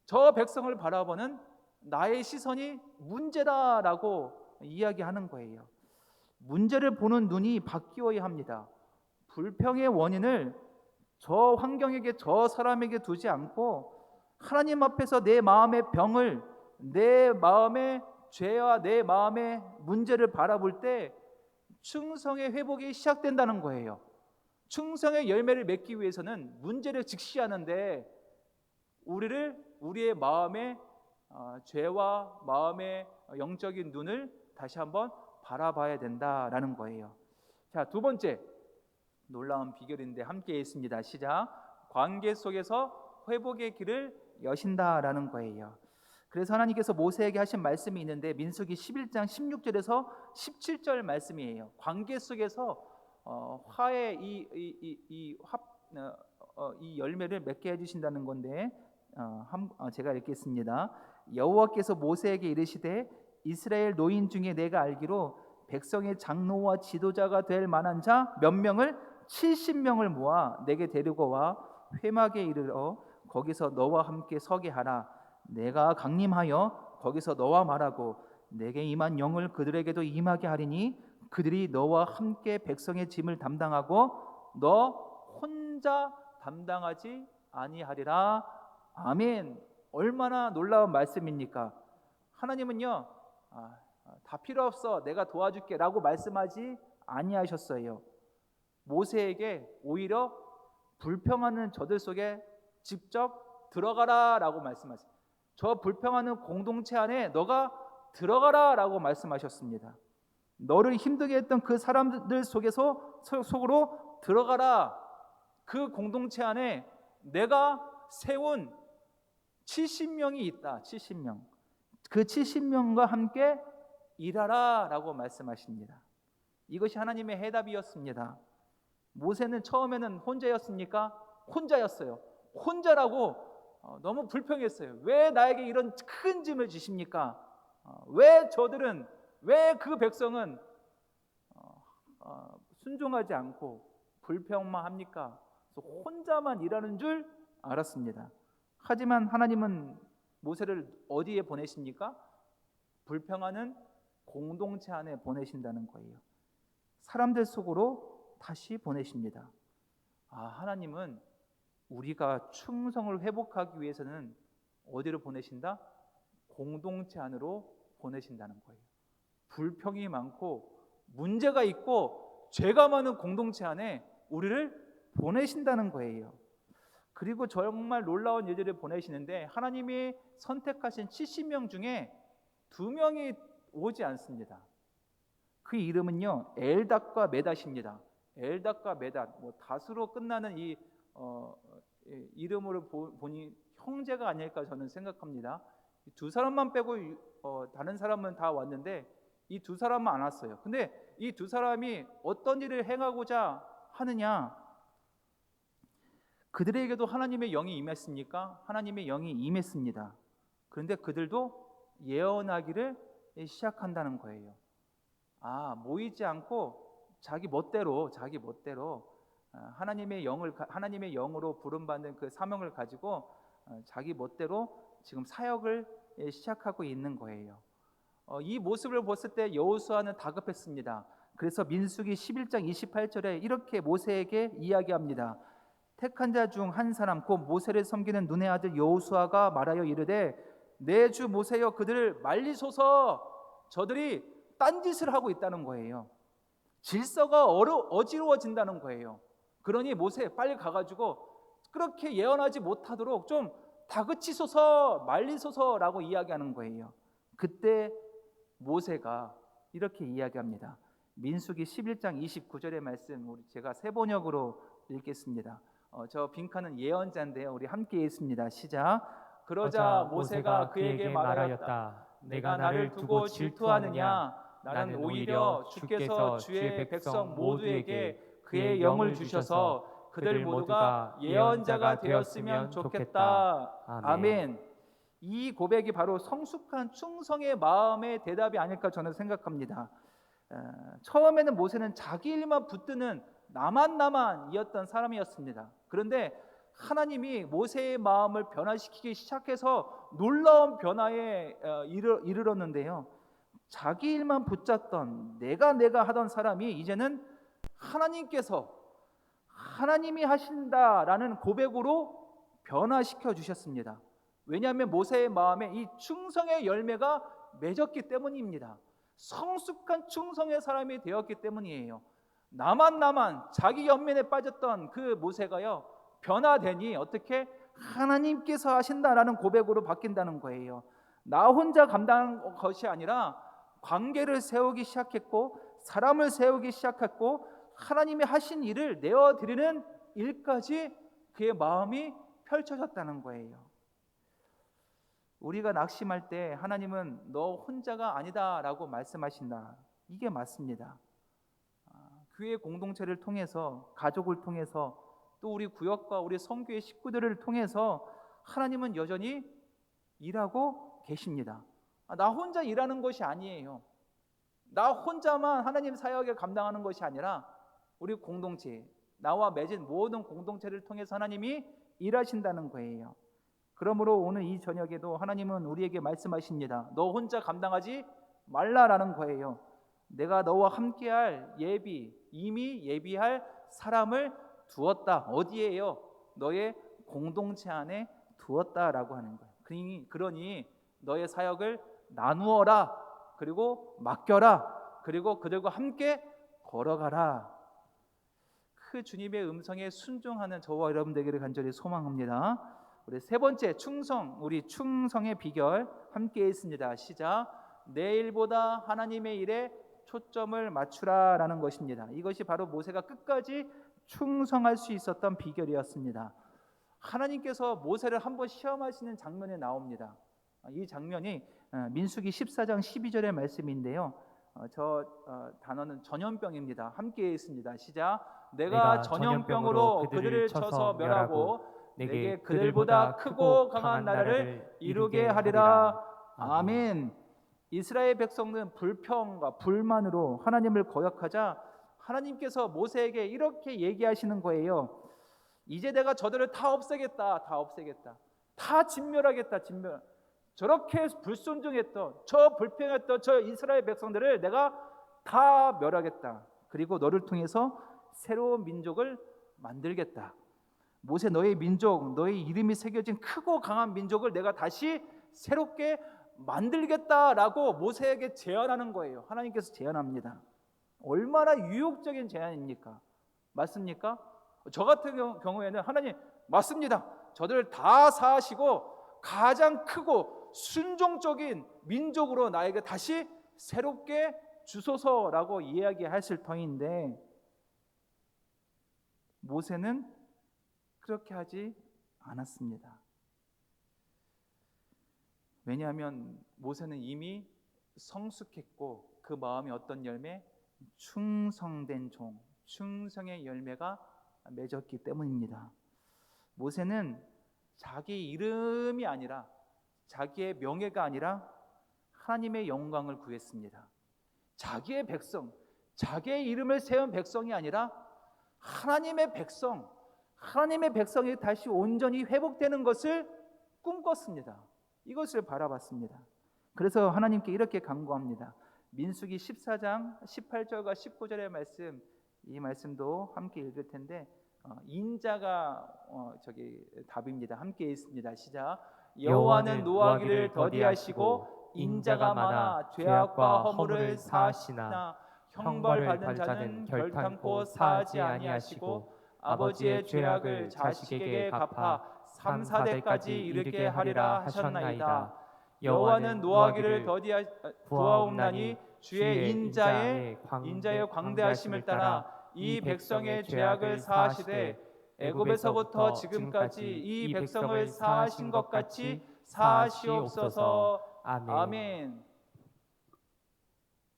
저 백성을 바라보는 나의 시선이 문제다라고 이야기하는 거예요. 문제를 보는 눈이 바뀌어야 합니다. 불평의 원인을 저 환경에게 저 사람에게 두지 않고 하나님 앞에서 내 마음의 병을 내 마음의 죄와 내 마음의 문제를 바라볼 때 충성의 회복이 시작된다는 거예요. 충성의 열매를 맺기 위해서는 문제를 직시하는데 우리의 마음의 죄와 마음의 영적인 눈을 다시 한번 바라봐야 된다라는 거예요. 자, 두 번째 놀라운 비결인데 함께 있습니다. 시작. 관계 속에서 회복의 길을 여신다라는 거예요. 그래서 하나님께서 모세에게 하신 말씀이 있는데 민수기 11장 16절에서 17절 말씀이에요. 관계 속에서 화의 이 열매를 맺게 해주신다는 건데 제가 읽겠습니다. 여호와께서 모세에게 이르시되 이스라엘 노인 중에 내가 알기로 백성의 장로와 지도자가 될 만한 자 몇 명을 70명을 모아 내게 데리고 와 회막에 이르러 거기서 너와 함께 서게 하라. 내가 강림하여 거기서 너와 말하고 내게 임한 영을 그들에게도 임하게 하리니 그들이 너와 함께 백성의 짐을 담당하고 너 혼자 담당하지 아니하리라. 아멘. 얼마나 놀라운 말씀입니까? 하나님은요 다 필요 없어 내가 도와줄게 라고 말씀하지 아니하셨어요. 모세에게 오히려 불평하는 저들 속에 직접 들어가라 라고 말씀하셨어요. 저 불평하는 공동체 안에 너가 들어가라 라고 말씀하셨습니다. 너를 힘들게 했던 그 사람들 속으로 들어가라. 그 공동체 안에 내가 세운 70명이 있다. 70명. 그 70명과 함께 일하라 라고 말씀하십니다. 이것이 하나님의 해답이었습니다. 모세는 처음에는 혼자였습니까? 혼자였어요. 혼자라고 너무 불평했어요. 왜 나에게 이런 큰 짐을 주십니까? 왜 그 백성은 순종하지 않고 불평만 합니까? 그래서 혼자만 일하는 줄 알았습니다. 하지만 하나님은 모세를 어디에 보내십니까? 불평하는 공동체 안에 보내신다는 거예요. 사람들 속으로 다시 보내십니다. 하나님은 우리가 충성을 회복하기 위해서는 어디로 보내신다? 공동체 안으로 보내신다는 거예요. 불평이 많고 문제가 있고 죄가 많은 공동체 안에 우리를 보내신다는 거예요. 그리고 정말 놀라운 예들을 보내시는데 하나님이 선택하신 70명 중에 2명이 오지 않습니다. 그 이름은요 엘닷과 메닷입니다. 엘닷과 메닷, 닷으로 끝나는 이 이름으로 보니 형제가 아닐까 저는 생각합니다. 두 사람만 빼고 다른 사람은 다 왔는데 이 두 사람만 안 왔어요. 근데 이 두 사람이 어떤 일을 행하고자 하느냐? 그들에게도 하나님의 영이 임했습니까? 하나님의 영이 임했습니다. 그런데 그들도 예언하기를 시작한다는 거예요. 모이지 않고 자기 멋대로 하나님의 영으로 부름받는 그 사명을 가지고 자기 멋대로 지금 사역을 시작하고 있는 거예요. 이 모습을 봤을 때 여호수아는 다급했습니다. 그래서 민수기 11장 28절에 이렇게 모세에게 이야기합니다. 택한 자 중 한 사람 곧 모세를 섬기는 눈의 아들 여호수아가 말하여 이르되 내 주 모세여 그들을 말리소서. 저들이 딴짓을 하고 있다는 거예요. 질서가 어지러워진다는 거예요. 그러니 모세 빨리 가가지고 그렇게 예언하지 못하도록 좀 다그치소서, 말리소서라고 이야기하는 거예요. 그때 모세가 이렇게 이야기합니다. 민수기 11장 29절의 말씀, 우리 제가 세 번역으로 읽겠습니다. 저 빈칸은 예언자인데요. 우리 함께 읽습니다. 시작. 그러자 모세가 그에게 말하였다. 내가 나를 두고 질투하느냐? 나는 오히려 주께서 주의 백성 모두에게 그의 영을 주셔서 그들 모두가 예언자가 되었으면 좋겠다. 아멘. 이 고백이 바로 성숙한 충성의 마음의 대답이 아닐까 저는 생각합니다. 처음에는 모세는 자기 일만 붙드는 나만이었던 사람이었습니다. 그런데 하나님이 모세의 마음을 변화시키기 시작해서 놀라운 변화에 이르렀는데요. 자기 일만 붙잡던 내가 하던 사람이 이제는 하나님이 하신다라는 고백으로 변화시켜 주셨습니다. 왜냐하면 모세의 마음에 이 충성의 열매가 맺었기 때문입니다. 성숙한 충성의 사람이 되었기 때문이에요. 나만 자기 연민에 빠졌던 그 모세가요 변화되니 어떻게 하나님께서 하신다라는 고백으로 바뀐다는 거예요. 나 혼자 감당한 것이 아니라 관계를 세우기 시작했고 사람을 세우기 시작했고 하나님이 하신 일을 내어드리는 일까지 그의 마음이 펼쳐졌다는 거예요. 우리가 낙심할 때 하나님은 너 혼자가 아니다라고 말씀하신다. 이게 맞습니다. 교회 공동체를 통해서 가족을 통해서 또 우리 구역과 우리 성교의 식구들을 통해서 하나님은 여전히 일하고 계십니다. 나 혼자 일하는 것이 아니에요. 나 혼자만 하나님 사역을 감당하는 것이 아니라 우리 공동체, 나와 맺은 모든 공동체를 통해서 하나님이 일하신다는 거예요. 그러므로 오늘 이 저녁에도 하나님은 우리에게 말씀하십니다. 너 혼자 감당하지 말라라는 거예요. 내가 너와 함께할 이미 예비할 사람을 두었다. 어디에요? 너의 공동체 안에 두었다라고 하는 거예요. 그러니 너의 사역을 나누어라. 그리고 맡겨라. 그리고 그들과 함께 걸어가라. 그 주님의 음성에 순종하는 저와 여러분들에게 간절히 소망합니다. 우리 세 번째 우리 충성의 비결 함께 있습니다. 시작. 내일보다 하나님의 일에 초점을 맞추라라는 것입니다. 이것이 바로 모세가 끝까지 충성할 수 있었던 비결이었습니다. 하나님께서 모세를 한번 시험하시는 장면이 나옵니다. 이 장면이 민수기 14장 12절의 말씀인데요. 단어는 전염병입니다. 함께 있습니다. 시작. 내가 전염병으로 그들을 쳐서 멸하고 내게 그들보다 크고 강한 나라를 이루게 하리라. 아멘. 이스라엘 백성은 불평과 불만으로 하나님을 거역하자 하나님께서 모세에게 이렇게 얘기하시는 거예요. 이제 내가 저들을 다 없애겠다. 다 진멸하겠다. 저렇게 불순종했던 저 불평했던 저 이스라엘 백성들을 내가 다 멸하겠다. 그리고 너를 통해서 새로운 민족을 만들겠다. 모세, 너의 민족, 너의 이름이 새겨진 크고 강한 민족을 내가 다시 새롭게 만들겠다라고 모세에게 제안하는 거예요. 하나님께서 제안합니다. 얼마나 유혹적인 제안입니까? 맞습니까? 저 같은 경우에는 하나님 맞습니다. 저들을 다 사하시고 가장 크고 순종적인 민족으로 나에게 다시 새롭게 주소서라고 이야기했을 터인데 모세는 그렇게 하지 않았습니다. 왜냐하면 모세는 이미 성숙했고 그 마음이 어떤 열매? 충성된 종, 충성의 열매가 맺었기 때문입니다. 모세는 자기 이름이 아니라 자기의 명예가 아니라 하나님의 영광을 구했습니다. 자기의 백성, 자기의 이름을 세운 백성이 아니라 하나님의 백성이 다시 온전히 회복되는 것을 꿈꿨습니다. 이것을 바라봤습니다. 그래서 하나님께 이렇게 간구합니다. 민수기 14장 18절과 19절의 말씀, 이 말씀도 함께 읽을 텐데 인자가 저기 답입니다. 함께 읽습니다. 시작. 여호와는 노하기를 더디하시고 인자가 많아 죄악과 허물을 사하시나 형벌받는 자는 결탄코 사하지 아니하시고 아버지의 죄악을 자식에게 갚아 3, 4대까지 이르게 하리라 하셨나이다. 여호와는 노하기를 더디하옵나니 주의 인자의 광대하심을 따라 이 백성의 죄악을 사하시되 애굽에서부터 지금까지 이 백성을 사하신 것 같이 사하시옵소서. 아멘.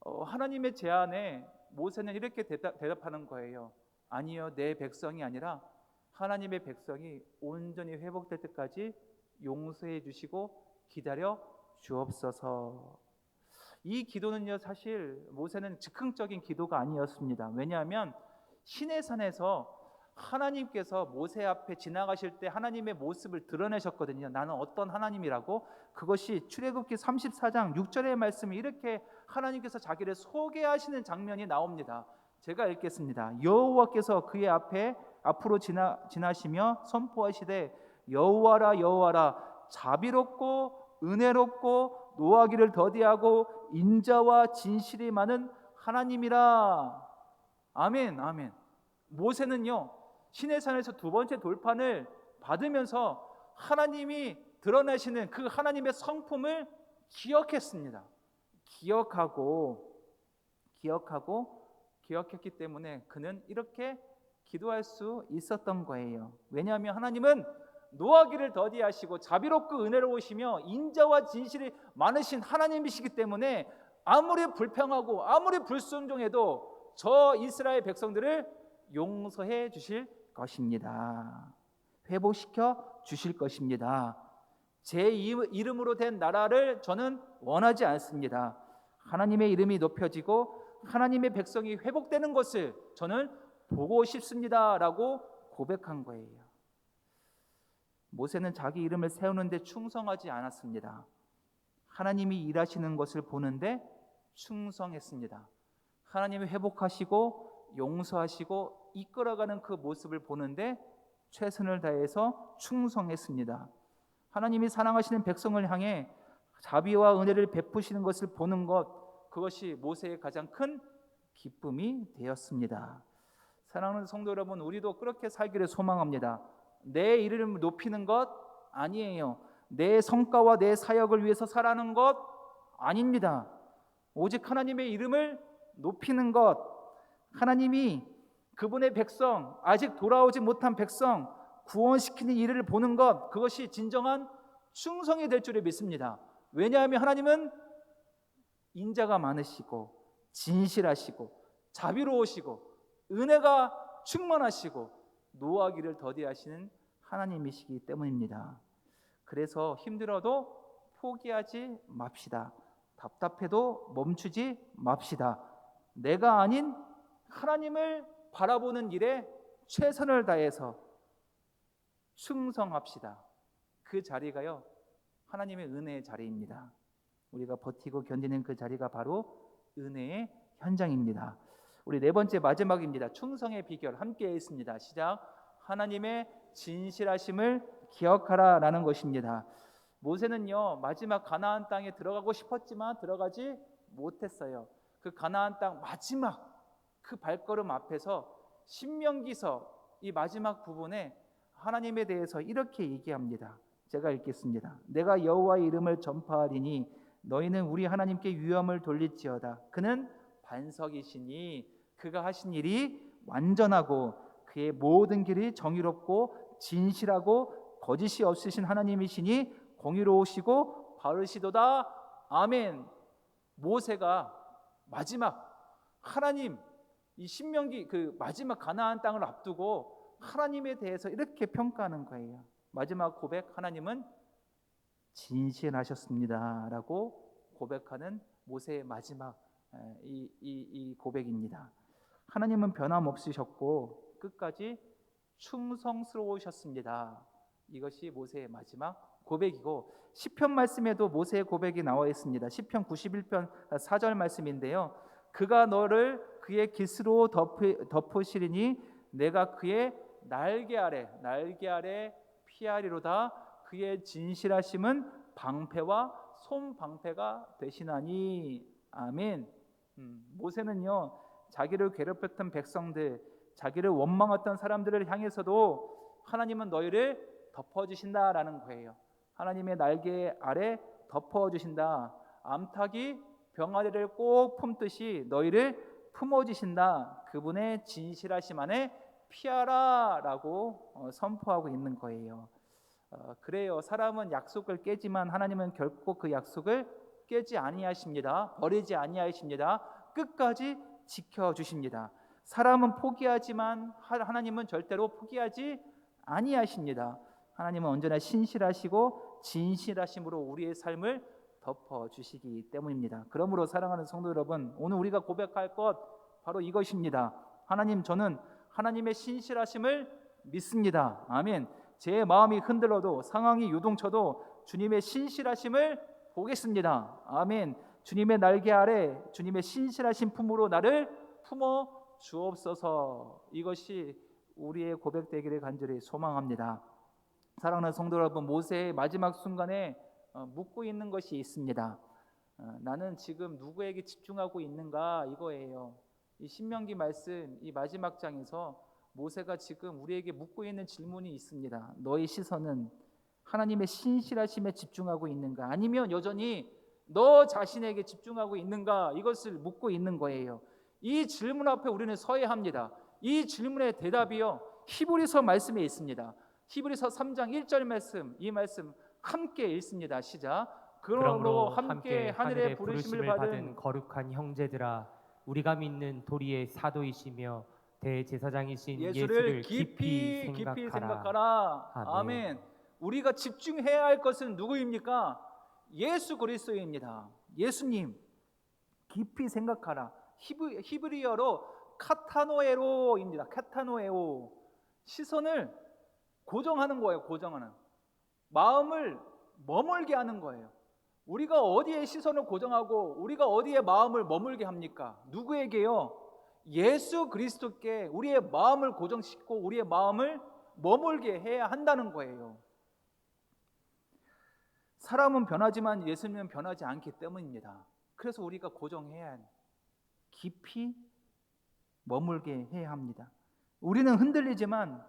하나님의 제안에 모세는 이렇게 대답하는 거예요. 아니요, 내 백성이 아니라 하나님의 백성이 온전히 회복될 때까지 용서해 주시고 기다려 주옵소서. 이 기도는요, 사실 모세는 즉흥적인 기도가 아니었습니다. 왜냐하면 시내산에서 하나님께서 모세 앞에 지나가실 때 하나님의 모습을 드러내셨거든요. 나는 어떤 하나님이라고. 그것이 출애굽기 34장 6절의 말씀이 이렇게 하나님께서 자기를 소개하시는 장면이 나옵니다. 제가 읽겠습니다. 여호와께서 그의 앞으로 지나시며 선포하시되 여호와라 여호와라 자비롭고 은혜롭고 노하기를 더디하고 인자와 진실이 많은 하나님이라. 아멘, 아멘. 모세는요, 시내산에서 두 번째 돌판을 받으면서 하나님이 드러내시는 그 하나님의 성품을 기억했습니다. 기억했기 때문에 그는 이렇게 기도할 수 있었던 거예요. 왜냐하면 하나님은 노하기를 더디하시고 자비롭고 은혜로우시며 인자와 진실이 많으신 하나님이시기 때문에 아무리 불평하고 아무리 불순종해도 저 이스라엘 백성들을 용서해 주실 것입니다. 회복시켜 주실 것입니다. 제 이름으로 된 나라를 저는 원하지 않습니다. 하나님의 이름이 높여지고 하나님의 백성이 회복되는 것을 저는 보고 싶습니다라고 고백한 거예요. 모세는 자기 이름을 세우는데 충성하지 않았습니다. 하나님이 일하시는 것을 보는데 충성했습니다. 하나님이 회복하시고 용서하시고 이끌어가는 그 모습을 보는데 최선을 다해서 충성했습니다. 하나님이 사랑하시는 백성을 향해 자비와 은혜를 베푸시는 것을 보는 것, 그것이 모세의 가장 큰 기쁨이 되었습니다. 사랑하는 성도 여러분, 우리도 그렇게 살기를 소망합니다. 내 이름을 높이는 것 아니에요. 내 성과와 내 사역을 위해서 살아가는 것 아닙니다. 오직 하나님의 이름을 높이는 것, 하나님이 그분의 백성, 아직 돌아오지 못한 백성 구원시키는 일을 보는 것, 그것이 진정한 충성이 될 줄을 믿습니다. 왜냐하면 하나님은 인자가 많으시고 진실하시고 자비로우시고 은혜가 충만하시고 노하기를 더디하시는 하나님이시기 때문입니다. 그래서 힘들어도 포기하지 맙시다. 답답해도 멈추지 맙시다. 내가 아닌 하나님을 바라보는 일에 최선을 다해서 충성합시다. 그 자리가요, 하나님의 은혜의 자리입니다. 우리가 버티고 견디는 그 자리가 바로 은혜의 현장입니다. 우리 네 번째 마지막입니다. 충성의 비결 함께 읽습니다. 시작. 하나님의 진실하심을 기억하라 라는 것입니다. 모세는요, 마지막 가나안 땅에 들어가고 싶었지만 들어가지 못했어요. 그 가나안 땅 마지막 그 발걸음 앞에서 신명기서 이 마지막 부분에 하나님에 대해서 이렇게 얘기합니다. 제가 읽겠습니다. 내가 여호와의 이름을 전파하리니 너희는 우리 하나님께 유엄을 돌릴지어다. 그는 반석이시니 그가 하신 일이 완전하고 그의 모든 길이 정의롭고 진실하고 거짓이 없으신 하나님이시니 공의로우시고 바르시도다. 아멘. 모세가 마지막 하나님, 이 신명기 그 마지막 가나안 땅을 앞두고 하나님에 대해서 이렇게 평가하는 거예요. 마지막 고백, 하나님은 진실하셨습니다 라고 고백하는 모세의 마지막 이 고백입니다. 하나님은 변함없으셨고 끝까지 충성스러우셨습니다. 이것이 모세의 마지막 고백이고, 시편 말씀에도 모세의 고백이 나와 있습니다. 시편 91편 4절 말씀인데요. 그가 너를 그의 깃으로 덮으시리니 내가 그의 날개 아래 피하리로다. 그의 진실하심은 방패와 손방패가 되시나니. 아멘. 모세는요, 자기를 괴롭혔던 백성들, 자기를 원망했던 사람들을 향해서도 하나님은 너희를 덮어주신다라는 거예요. 하나님의 날개 아래 덮어주신다. 암탉이 병아리를 꼭 품듯이 너희를 품어주신다. 그분의 진실하심 안에 피하라라고 선포하고 있는 거예요. 그래요. 사람은 약속을 깨지만 하나님은 결코 그 약속을 깨지 아니하십니다. 버리지 아니하십니다. 끝까지 지켜주십니다. 사람은 포기하지만 하나님은 절대로 포기하지 아니하십니다. 하나님은 언제나 신실하시고 진실하심으로 우리의 삶을 덮어주시기 때문입니다. 그러므로 사랑하는 성도 여러분, 오늘 우리가 고백할 것 바로 이것입니다. 하나님, 저는 하나님의 신실하심을 믿습니다. 아멘. 제 마음이 흔들려도 상황이 요동쳐도 주님의 신실하심을 보겠습니다. 아멘. 주님의 날개 아래 주님의 신실하신 품으로 나를 품어 주옵소서. 이것이 우리의 고백되기를 간절히 소망합니다. 사랑하는 성도 여러분, 모세의 마지막 순간에 묻고 있는 것이 있습니다. 나는 지금 누구에게 집중하고 있는가, 이거예요. 이 신명기 말씀 이 마지막 장에서 모세가 지금 우리에게 묻고 있는 질문이 있습니다. 너의 시선은 하나님의 신실하심에 집중하고 있는가, 아니면 여전히 너 자신에게 집중하고 있는가, 이것을 묻고 있는 거예요. 이 질문 앞에 우리는 서야 합니다. 이 질문의 대답이요, 히브리서 말씀에 있습니다. 히브리서 3장 1절 말씀, 이 말씀 함께 읽습니다. 시작. 그러므로 함께 하늘의 부르심을 받은 거룩한 형제들아, 우리가 믿는 도리의 사도이시며 대제사장이신 예수를 깊이 생각하라. 아멘. 우리가 집중해야 할 것은 누구입니까? 예수 그리스도입니다. 예수님 깊이 생각하라. 히브리어로 카타노에로입니다. 카타노에오. 시선을 고정하는 거예요. 고정하는. 마음을 머물게 하는 거예요. 우리가 어디에 시선을 고정하고 우리가 어디에 마음을 머물게 합니까? 누구에게요? 예수 그리스도께 우리의 마음을 고정시키고 우리의 마음을 머물게 해야 한다는 거예요. 사람은 변하지만 예수님은 변하지 않기 때문입니다. 그래서 우리가 고정해야 해요. 깊이 머물게 해야 합니다. 우리는 흔들리지만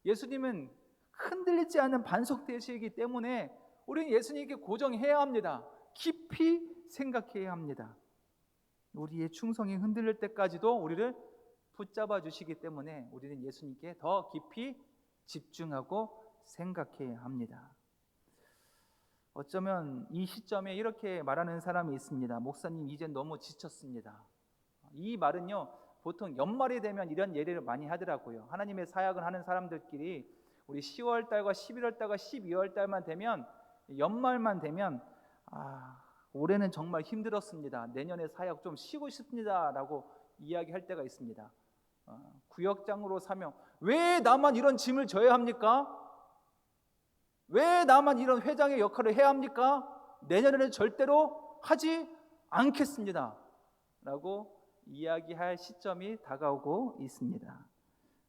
예수님은 흔들리지 않는 반석되시기 때문에 우리는 예수님께 고정해야 합니다. 깊이 생각해야 합니다. 우리의 충성이 흔들릴 때까지도 우리를 붙잡아 주시기 때문에 우리는 예수님께 더 깊이 집중하고 생각해야 합니다. 어쩌면 이 시점에 이렇게 말하는 사람이 있습니다. 목사님, 이제 너무 지쳤습니다. 이 말은요, 보통 연말이 되면 이런 예를 많이 하더라고요. 하나님의 사역을 하는 사람들끼리 우리 10월 달과 11월 달과 12월 달만 되면, 연말만 되면 올해는 정말 힘들었습니다. 내년에 사역 좀 쉬고 싶습니다 라고 이야기할 때가 있습니다. 구역장으로 사명, 왜 나만 이런 짐을 져야 합니까? 왜 나만 이런 회장의 역할을 해야 합니까? 내년에는 절대로 하지 않겠습니다 라고 이야기할 시점이 다가오고 있습니다.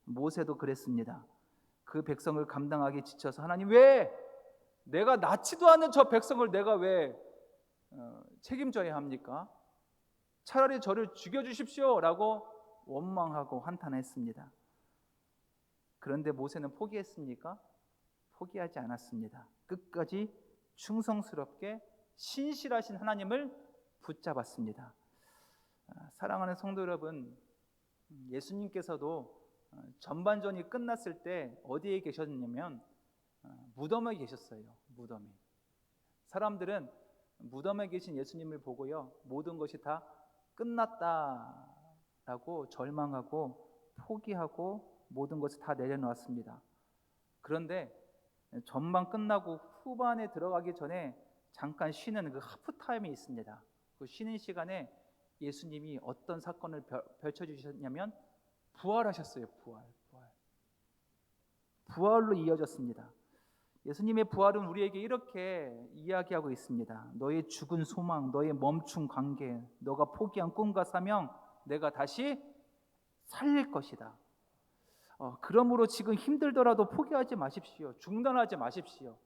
모세도 그랬습니다. 그 백성을 감당하기 지쳐서 하나님, 왜 내가 낳지도 않은 저 백성을 내가 왜 책임져야 합니까? 차라리 저를 죽여주십시오 라고 원망하고 한탄했습니다. 그런데 모세는 포기했습니까? 포기하지 않았습니다. 끝까지 충성스럽게 신실하신 하나님을 붙잡았습니다. 사랑하는 성도 여러분, 예수님께서도 전반전이 끝났을 때 어디에 계셨냐면 무덤에 계셨어요. 무덤에. 사람들은 무덤에 계신 예수님을 보고요, 모든 것이 다 끝났다라고 절망하고 포기하고 모든 것을 다 내려놓았습니다. 그런데 전반 끝나고 후반에 들어가기 전에 잠깐 쉬는 그 하프타임이 있습니다. 그 쉬는 시간에 예수님이 어떤 사건을 펼쳐주셨냐면 부활하셨어요. 부활로 이어졌습니다. 예수님의 부활은 우리에게 이렇게 이야기하고 있습니다. 너의 죽은 소망, 너의 멈춘 관계, 너가 포기한 꿈과 사명, 내가 다시 살릴 것이다. 그러므로 지금 힘들더라도 포기하지 마십시오. 중단하지 마십시오.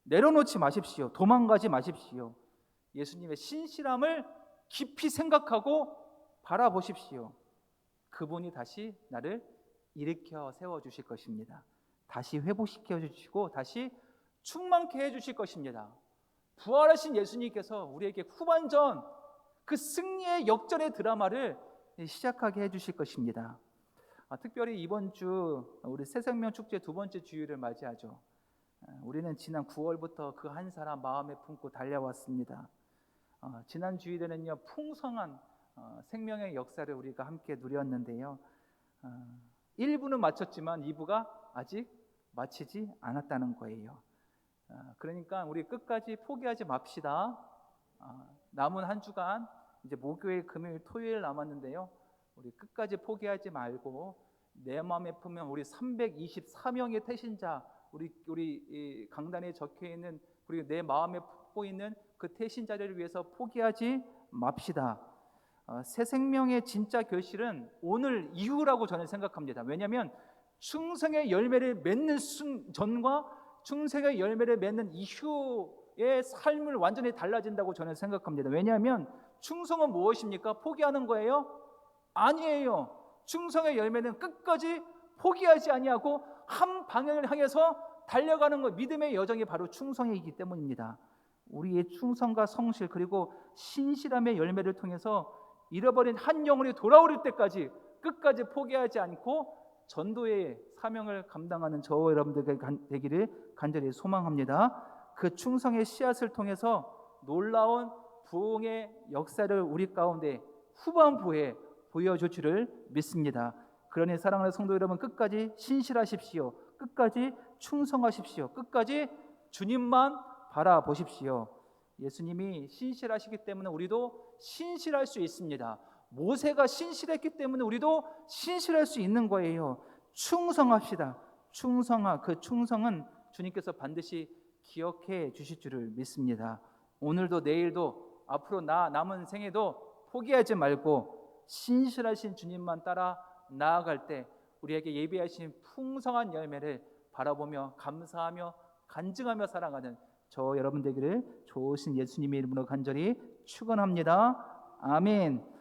내려놓지 마십시오. 도망가지 마십시오. 예수님의 신실함을 깊이 생각하고 바라보십시오. 그분이 다시 나를 일으켜 세워주실 것입니다. 다시 회복시켜 주시고 다시 충만케 해주실 것입니다. 부활하신 예수님께서 우리에게 후반전 그 승리의 역전의 드라마를 시작하게 해주실 것입니다. 특별히 이번 주 우리 새생명 축제 두 번째 주일을 맞이하죠. 우리는 지난 9월부터 그 한 사람 마음에 품고 달려왔습니다. 지난 주일에는요 풍성한 생명의 역사를 우리가 함께 누렸는데요. 1부는 마쳤지만 2부가 아직 마치지 않았다는 거예요. 그러니까 우리 끝까지 포기하지 맙시다. 남은 한 주간 이제 목요일, 금요일, 토요일 남았는데요. 우리 끝까지 포기하지 말고 내 마음에 품면 우리 324명의 태신자 우리 이 강단에 적혀 있는 그리고 내 마음에 품고 있는 그 태신자를 위해서 포기하지 맙시다. 새 생명의 진짜 결실은 오늘 이후라고 저는 생각합니다. 왜냐하면 충성의 열매를 맺는 전과 충성의 열매를 맺는 이후의 삶을 완전히 달라진다고 저는 생각합니다. 왜냐하면 충성은 무엇입니까? 포기하는 거예요? 아니에요. 충성의 열매는 끝까지 포기하지 아니하고 한 방향을 향해서 달려가는 것, 믿음의 여정이 바로 충성이기 때문입니다. 우리의 충성과 성실 그리고 신실함의 열매를 통해서 잃어버린 한 영혼이 돌아올 때까지 끝까지 포기하지 않고 전도의 사명을 감당하는 저와 여러분들 되기를 간절히 소망합니다. 그 충성의 씨앗을 통해서 놀라운 부흥의 역사를 우리 가운데 후반부에 보여줄 줄을 믿습니다. 그러니 사랑하는 성도 여러분, 끝까지 신실하십시오. 끝까지 충성하십시오. 끝까지 주님만 바라보십시오. 예수님이 신실하시기 때문에 우리도 신실할 수 있습니다. 모세가 신실했기 때문에 우리도 신실할 수 있는 거예요. 충성합시다. 그 충성은 주님께서 반드시 기억해 주실 줄을 믿습니다. 오늘도 내일도 앞으로 남은 생에도 포기하지 말고 신실하신 주님만 따라 나아갈 때 우리에게 예비하신 풍성한 열매를 바라보며 감사하며 간증하며 살아가는 저 여러분 되기를 좋으신 예수님의 이름으로 간절히 축원합니다. 아멘.